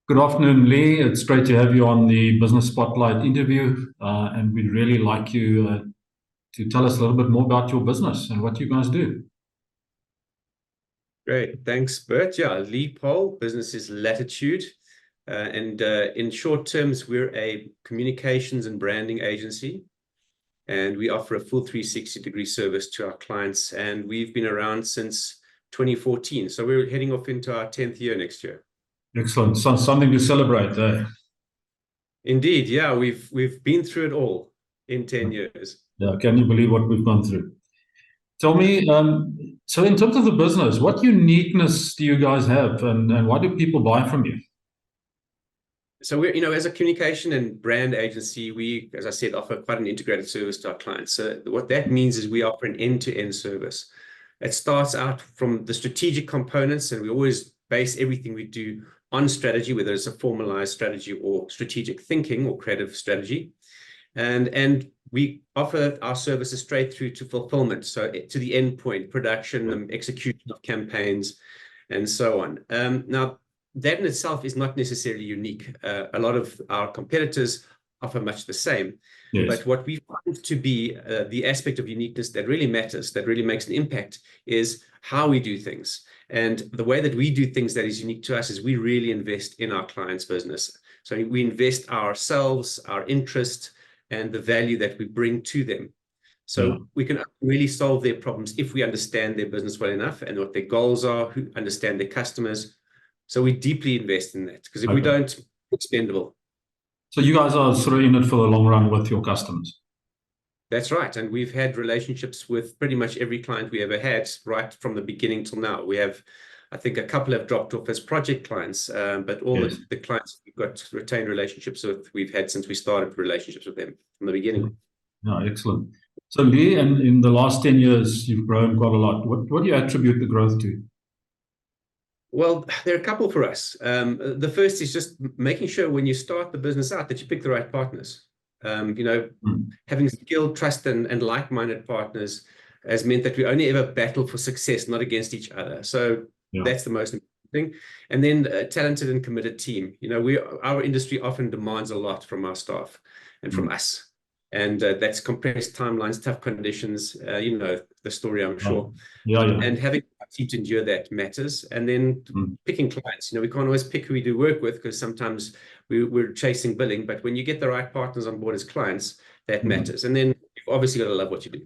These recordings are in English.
Good afternoon, Leigh. It's great to have you on the Business Spotlight interview, and we'd really like you to tell us a little bit more about your business and what you guys do. Great. Thanks, Bert. Yeah, Leigh Pohl, business is Lattitude. And in short terms, we're a communications and branding agency, and we offer a full 360-degree service to our clients. And we've been around since 2014. So we're heading off into our 10th year next year. Excellent. So, something to celebrate. Indeed. Yeah, we've been through it all in 10 years. Yeah, can you believe what we've gone through? Tell me, so in terms of the business, what uniqueness do you guys have, and why do people buy from you? So we're, as a communication and brand agency, we, as I said, offer quite an integrated service to our clients. So what that means is we offer an end-to-end service. It starts out from the strategic components, and we always base everything we do on strategy, whether it's a formalized strategy or strategic thinking or creative strategy. And we offer our services straight through to fulfillment, so to the end point, production and execution of campaigns, and so on. Now, that in itself is not necessarily unique. A lot of our competitors offer much the same. Yes. But what we find to be the aspect of uniqueness that really matters, that really makes an impact, is how we do things. And the way that we do things that is unique to us is we really invest in our clients' business. So we invest ourselves, our interest, and the value that we bring to them. So we can really solve their problems if we understand their business well enough and what their goals are, who understand their customers. So we deeply invest in that, because if we don't, it's expendable. So you guys are sort of in it for the long run with your customers. That's right. And we've had relationships with pretty much every client we ever had, right from the beginning till now. We have, I think, a couple have dropped off as project clients, but all the clients we've got retained relationships with, we've had since we started relationships with them from the beginning. Yeah, excellent. So Leigh, and in the last 10 years, you've grown quite a lot. What do you attribute the growth to? Well, there are a couple for us. The first is just making sure when you start the business out that you pick the right partners. Having skilled, trust, and like-minded partners has meant that we only ever battle for success, not against each other. So that's the most important thing. And then a talented and committed team. Our industry often demands a lot from our staff and from us. And that's compressed timelines, tough conditions, the story, I'm sure. And having a team to endure that matters. And then picking clients. We can't always pick who we do work with, because sometimes we're chasing billing. But when you get the right partners on board as clients, that matters. And then you've obviously got to love what you do.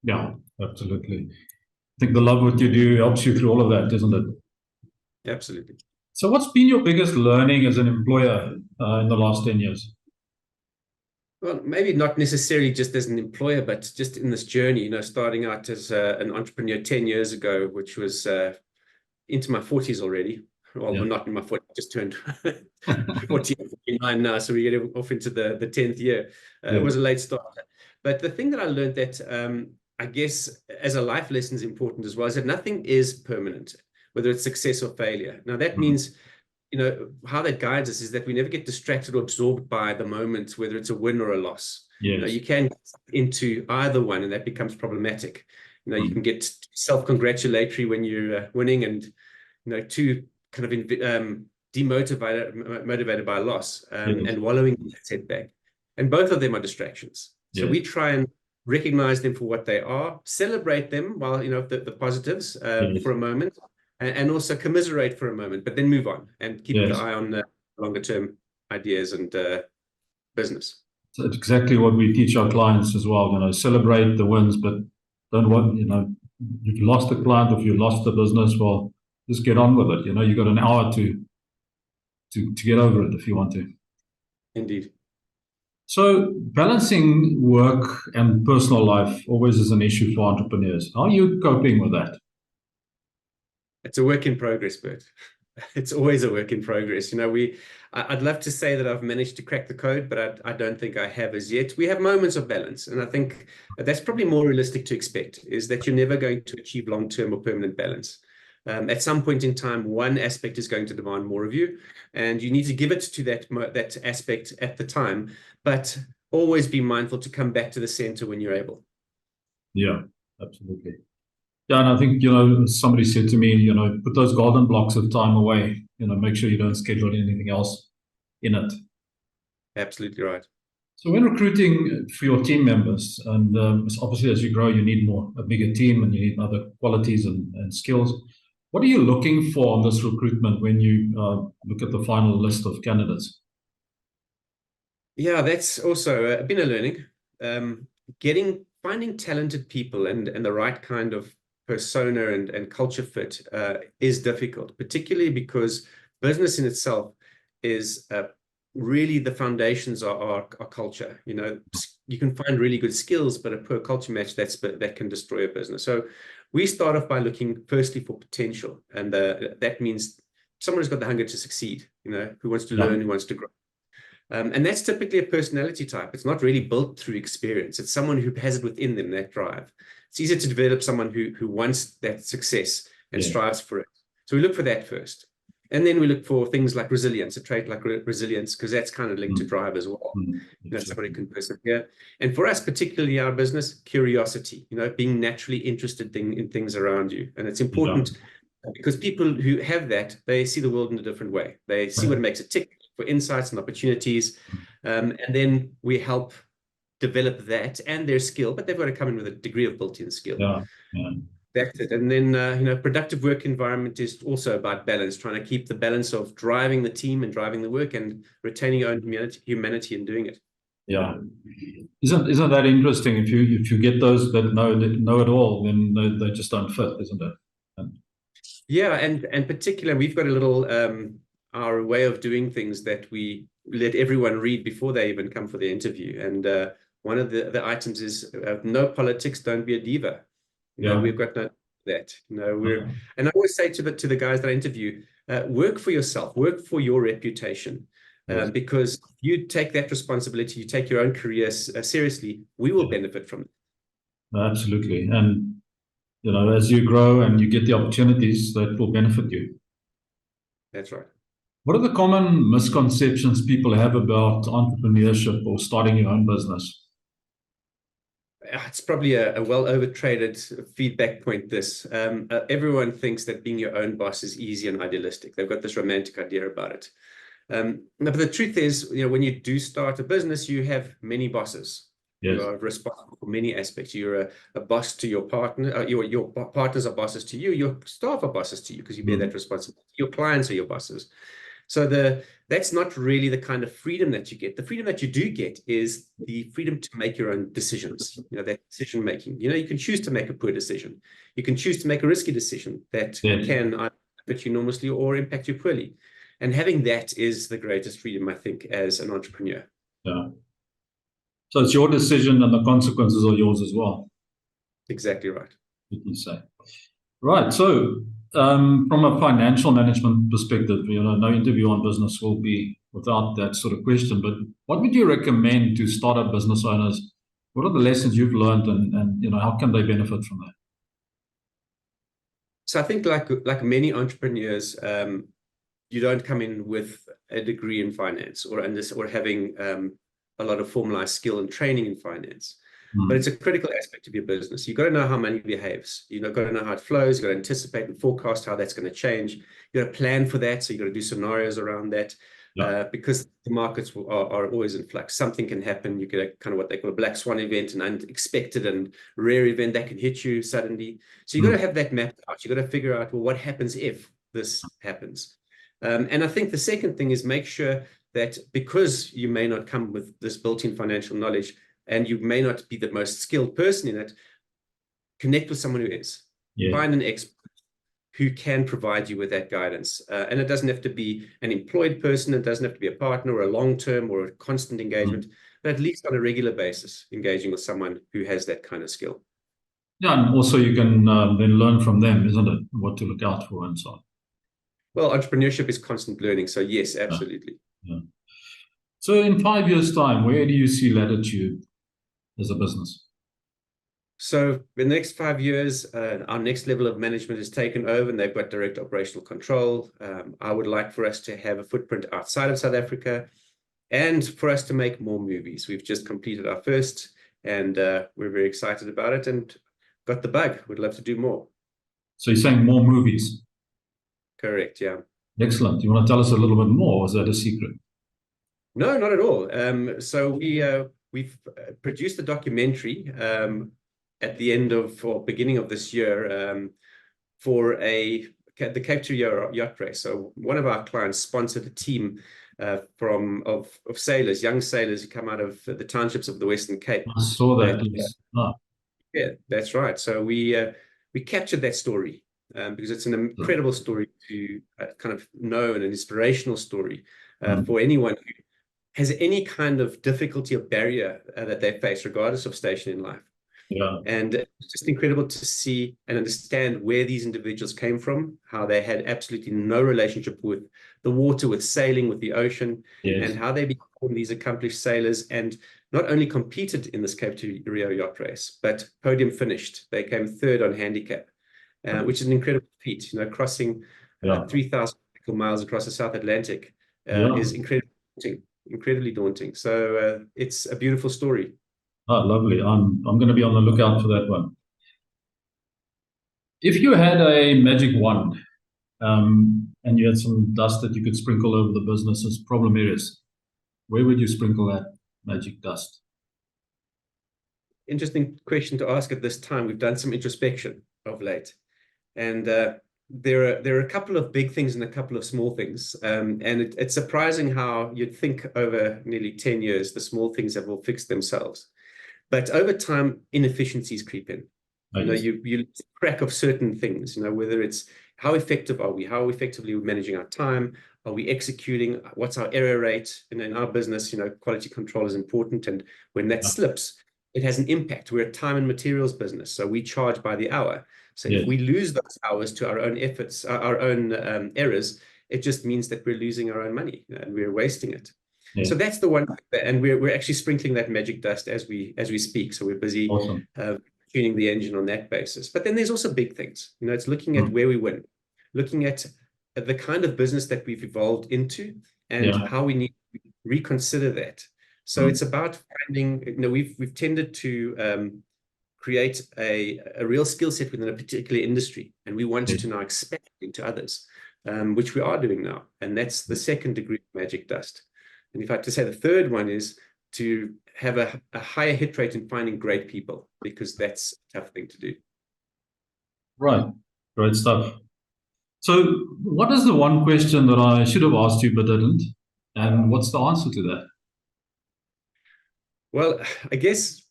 Yeah, absolutely. I think the love what you do helps you through all of that, isn't it? Absolutely. So what's been your biggest learning as an employer in the last 10 years? Well, maybe not necessarily just as an employer, but just in this journey, starting out as an entrepreneur 10 years ago, which was into my 40s already. Well, not in my 40s, just turned 40, 49 now, so we're getting off into the 10th year. It was a late start. But the thing that I learned that I guess as a life lesson is important as well, is that nothing is permanent, whether it's success or failure. Now, that means how that guides us is that we never get distracted or absorbed by the moment, whether it's a win or a loss. You can get into either one, and that becomes problematic. You can get self-congratulatory when you're winning, and too kind of motivated by a loss, and wallowing in that setback. And both of them are distractions. So we try and recognize them for what they are, celebrate them while the positives for a moment. And also commiserate for a moment, but then move on and keep the eye on the longer-term ideas and business. So it's exactly what we teach our clients as well. Celebrate the wins, but don't want, you've lost a client, or if you lost the business, well, just get on with it. You've got an hour to get over it if you want to. Indeed. So balancing work and personal life always is an issue for entrepreneurs. How are you coping with that? It's a work in progress, Bert. It's always a work in progress. I'd love to say that I've managed to crack the code, but I don't think I have as yet. We have moments of balance, and I think that's probably more realistic to expect, is that you're never going to achieve long-term or permanent balance. At some point in time, one aspect is going to demand more of you, and you need to give it to that aspect at the time, but always be mindful to come back to the center when you're able. Yeah, absolutely. Yeah, and I think, somebody said to me, put those golden blocks of time away, make sure you don't schedule anything else in it. Absolutely right. So when recruiting for your team members, and obviously as you grow, you need a bigger team, and you need other qualities and skills. What are you looking for on this recruitment when you look at the final list of candidates? Yeah, that's also been a learning. Finding talented people and the right kind of persona and culture fit is difficult, particularly because business in itself is really the foundations are culture. You can find really good skills, but a poor culture match that can destroy a business. So we start off by looking firstly for potential, and that means someone who's got the hunger to succeed. Who wants to learn, who wants to grow. And that's typically a personality type. It's not really built through experience. It's someone who has it within them, that drive. It's easier to develop someone who wants that success and strives for it. So we look for that first. And then we look for things like resilience, a trait like resilience, because that's kind of linked to drive as well. Somebody can persevere. And for us, particularly our business, curiosity, being naturally interested in things around you. And it's important because people who have that, they see the world in a different way. They see what makes it tick for insights and opportunities. And then we help develop that and their skill, but they've got to come in with a degree of built-in skill. That's it. And then, productive work environment is also about balance, trying to keep the balance of driving the team and driving the work and retaining your own humanity in doing it. Yeah. Isn't that interesting? If you get those that know it all, then they just don't fit, isn't it? Yeah, and particularly we've got a little our way of doing things that we let everyone read before they even come for the interview. And one of the items is no politics, don't be a diva. We've got no that. And I always say to the guys that I interview, work for yourself, work for your reputation. Because you take that responsibility, you take your own career seriously, we will benefit from it. Absolutely. And as you grow and you get the opportunities, that will benefit you. That's right. What are the common misconceptions people have about entrepreneurship or starting your own business? It's probably a well overtraded feedback point, this. Everyone thinks that being your own boss is easy and idealistic. They've got this romantic idea about it. But the truth is, when you do start a business, you have many bosses. Yes. You are responsible for many aspects. You're a boss to your partner. Your partners are bosses to you. Your staff are bosses to you because you bear that responsibility. Your clients are your bosses. So that's not really the kind of freedom that you get. The freedom that you do get is the freedom to make your own decisions, that decision making. You can choose to make a poor decision. You can choose to make a risky decision that can either benefit you enormously or impact you poorly. And having that is the greatest freedom, I think, as an entrepreneur. Yeah. So it's your decision and the consequences are yours as well. Exactly right. You can say. Right. So from a financial management perspective, no interview on business will be without that sort of question. But what would you recommend to startup business owners? What are the lessons you've learned, and how can they benefit from that? So I think like many entrepreneurs, you don't come in with a degree in finance or having a lot of formalized skill and training in finance. But it's a critical aspect of your business. You've got to know how money behaves. You've got to know how it flows. You've got to anticipate and forecast how that's going to change. You've got to plan for that. So you've got to do scenarios around that because the markets are always in flux. Something can happen. You get kind of what they call a black swan event, an unexpected and rare event that can hit you suddenly. So you've got to have that mapped out. You've got to figure out, well, what happens if this happens? And I think the second thing is make sure that because you may not come with this built-in financial knowledge, and you may not be the most skilled person in it, connect with someone who is. Find an expert who can provide you with that guidance. And it doesn't have to be an employed person. It doesn't have to be a partner or a long-term or a constant engagement, but at least on a regular basis, engaging with someone who has that kind of skill. Yeah, and also you can then learn from them, isn't it? What to look out for and so on. Well, entrepreneurship is constant learning. So yes, absolutely. Yeah. So in 5 years' time, where do you see Lattitude as a business? So in the next 5 years, our next level of management is taken over and they've got direct operational control. I would like for us to have a footprint outside of South Africa and for us to make more movies. We've just completed our first and we're very excited about it and got the bug. We'd love to do more. So you're saying more movies? Correct, yeah. Excellent. You want to tell us a little bit more, or is that a secret? No, not at all. So we've produced a documentary at the end of or beginning of this year for the Cape Town yacht race. So one of our clients sponsored a team of sailors, young sailors who come out of the townships of the Western Cape. I saw that. Yes. Yeah, that's right. So we captured that story because it's an incredible story to kind of know, and an inspirational story for anyone who has any kind of difficulty or barrier that they face, regardless of station in life. Yeah. And it's just incredible to see and understand where these individuals came from, how they had absolutely no relationship with the water, with sailing, with the ocean, Yes. and how they became these accomplished sailors and not only competed in this Cape to Rio yacht race, but podium finished. They came third on handicap, which is an incredible feat. You know, crossing 3,000 miles across the South Atlantic is incredibly daunting. So it's a beautiful story. Oh, lovely. I'm going to be on the lookout for that one. If you had a magic wand and you had some dust that you could sprinkle over the business's problem areas, where would you sprinkle that magic dust? Interesting question to ask at this time. We've done some introspection of late, and there are a couple of big things and a couple of small things, and it's surprising how you'd think over nearly 10 years the small things have all fixed themselves, but over time inefficiencies creep in. You know, you lose track of certain things. You know, whether it's how effective are we, how effectively we're managing our time, are we executing, what's our error rate? And in our business, you know, quality control is important, and when that slips, it has an impact. We're a time and materials business, so we charge by the hour. So if we lose those hours to our own efforts, our own errors, it just means that we're losing our own money and we're wasting it. So that's the one, and we're actually sprinkling that magic dust as we speak. So we're busy tuning the engine on that basis. But then there's also big things. You know, it's looking at where we win, looking at the kind of business that we've evolved into, and how we need to reconsider that. So it's about finding, you know, we've tended to create a real skill set within a particular industry, and we want to now expand into others, which we are doing now. And that's the second degree of magic dust. And if I had to say the third one is to have a higher hit rate in finding great people, because that's a tough thing to do. Right. Great stuff. So what is the one question that I should have asked you but didn't? And what's the answer to that? Well, I guess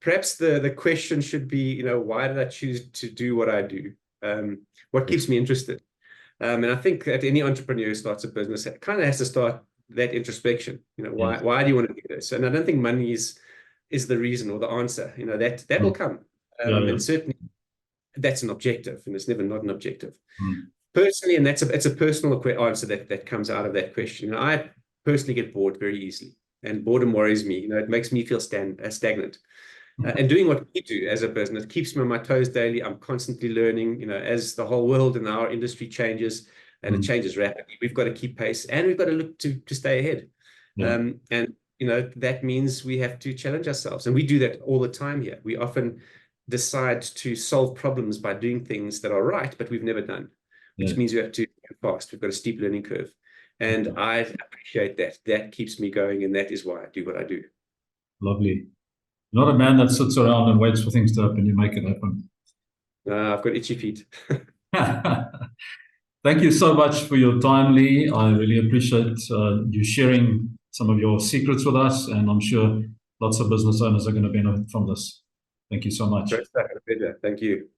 perhaps the question should be, you know, why did I choose to do what I do? What keeps me interested? And I think that any entrepreneur who starts a business kind of has to start that introspection. You know, why do you want to do this? And I don't think money is the reason or the answer. You know, that will come. And certainly that's an objective, and it's never not an objective. Personally, and it's a personal answer that comes out of that question. You know, I personally get bored very easily, and boredom worries me. You know, it makes me feel stagnant. And doing what we do as a business keeps me on my toes daily. I'm constantly learning. You know, as the whole world and our industry changes, and it changes rapidly, we've got to keep pace, and we've got to look to stay ahead. And you know, that means we have to challenge ourselves, and we do that all the time here. We often decide to solve problems by doing things that are right, but we've never done, which means we have to go fast. We've got a steep learning curve, and I appreciate that. That keeps me going, and that is why I do what I do. Lovely. You're not a man that sits around and waits for things to happen. You make it happen. I've got itchy feet. Thank you so much for your time, Leigh. I really appreciate you sharing some of your secrets with us, and I'm sure lots of business owners are going to benefit from this. Thank you so much. Great stuff. Thank you.